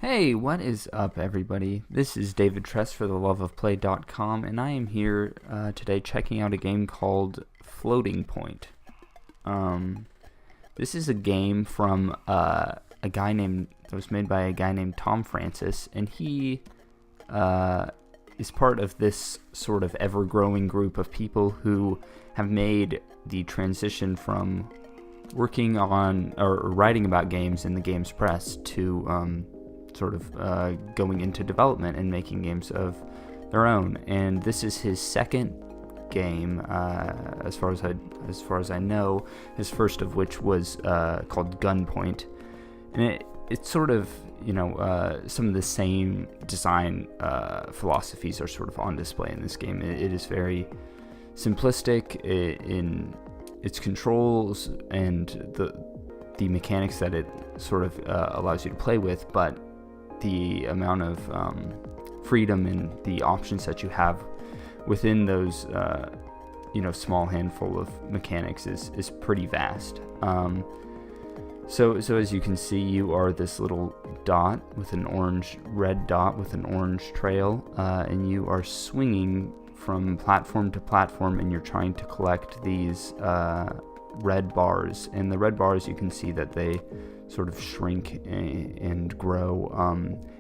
Hey, what is up, everybody? This is David Tress for theloveofplay.com, and I am here today checking out a game called Floating Point. This is a game from that was made by a guy named Tom Francis, and he is part of this sort of ever-growing group of people who have made the transition from working on or writing about games in the games press to going into development and making games of their own. And this is his second game, as far as I know. His first of which was called Gunpoint, and it's sort of some of the same design philosophies are sort of on display in this game. It is very simplistic in its controls and the mechanics that it sort of allows you to play with, but the amount of freedom and the options that you have within those small handful of mechanics is pretty vast. So as you can see, you are this little dot with red dot with an orange trail, and you are swinging from platform to platform, and you're trying to collect these red bars. And the red bars, you can see that they sort of shrink and grow,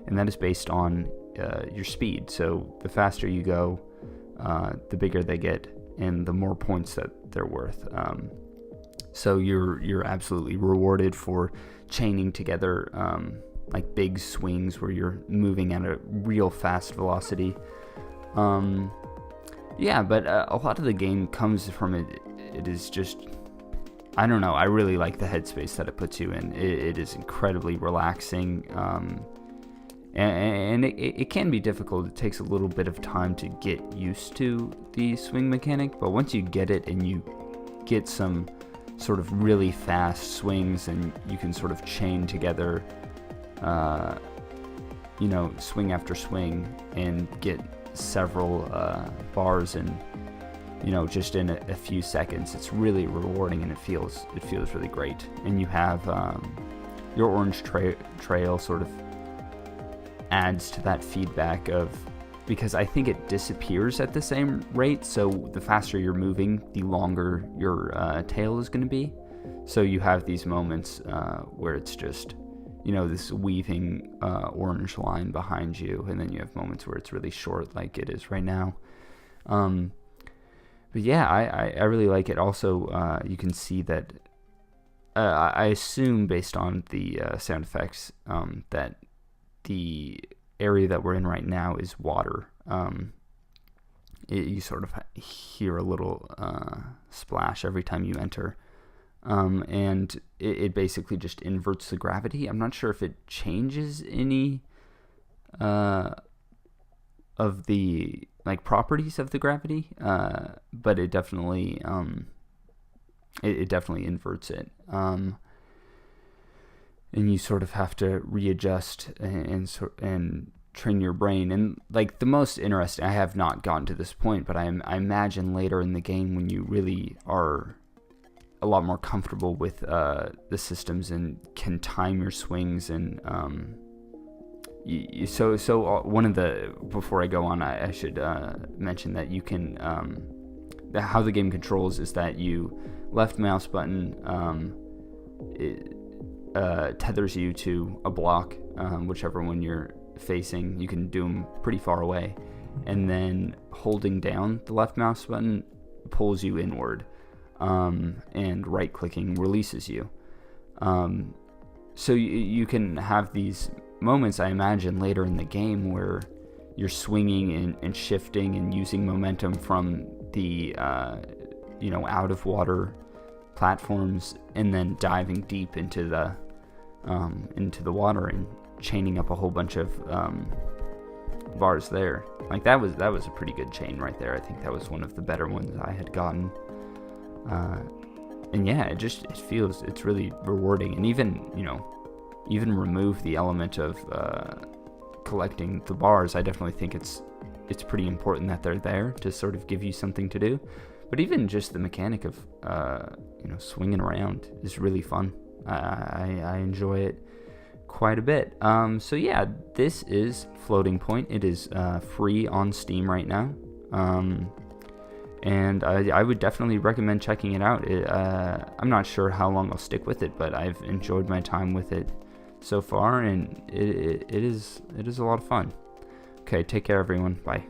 and that is based on your speed. So the faster you go, the bigger they get, and the more points that they're worth. So you're absolutely rewarded for chaining together like big swings where you're moving at a real fast velocity. But a lot of the game comes from it. It is just, I don't know, I really like the headspace that it puts you in. It is incredibly relaxing, and it can be difficult. It takes a little bit of time to get used to the swing mechanic, but once you get it and you get some sort of really fast swings, and you can sort of chain together, swing after swing, and get several bars in just in a few seconds, it's really rewarding, and it feels really great. And you have your orange trail sort of adds to that feedback because I think it disappears at the same rate, so the faster you're moving, the longer your tail is going to be. So you have these moments where it's just this weaving orange line behind you, and then you have moments where it's really short, like it is right now. But yeah, I really like it. Also, you can see that I assume, based on the sound effects, that the area that we're in right now is water. You sort of hear a little splash every time you enter. And it basically just inverts the gravity. I'm not sure if it changes any of the properties of the gravity, but it definitely inverts it. And you sort of have to readjust and train your brain. And the most interesting, I have not gotten to this point, but I imagine later in the game, when you really are a lot more comfortable with the systems and can time your swings, and one of the, before I go on, I should mention that you can how the game controls is that you left mouse button tethers you to a block, whichever one you're facing. You can do them pretty far away, and then holding down the left mouse button pulls you inward, and right clicking releases you. So you can have these moments, I imagine, later in the game where you're swinging and shifting and using momentum from the out of water platforms, and then diving deep into the water and chaining up a whole bunch of bars there. That was a pretty good chain right there. I think that was one of the better ones I had gotten. And yeah, it's really rewarding. And even remove the element of collecting the bars, I definitely think it's pretty important that they're there to sort of give you something to do. But even just the mechanic of swinging around is really fun. I enjoy it. quite a bit. So yeah, this is Floating Point. It is free on Steam right now. And I would definitely recommend checking it out. I'm not sure how long I'll stick with it, but I've enjoyed my time with it so far, and it is a lot of fun. Okay, take care everyone. Bye.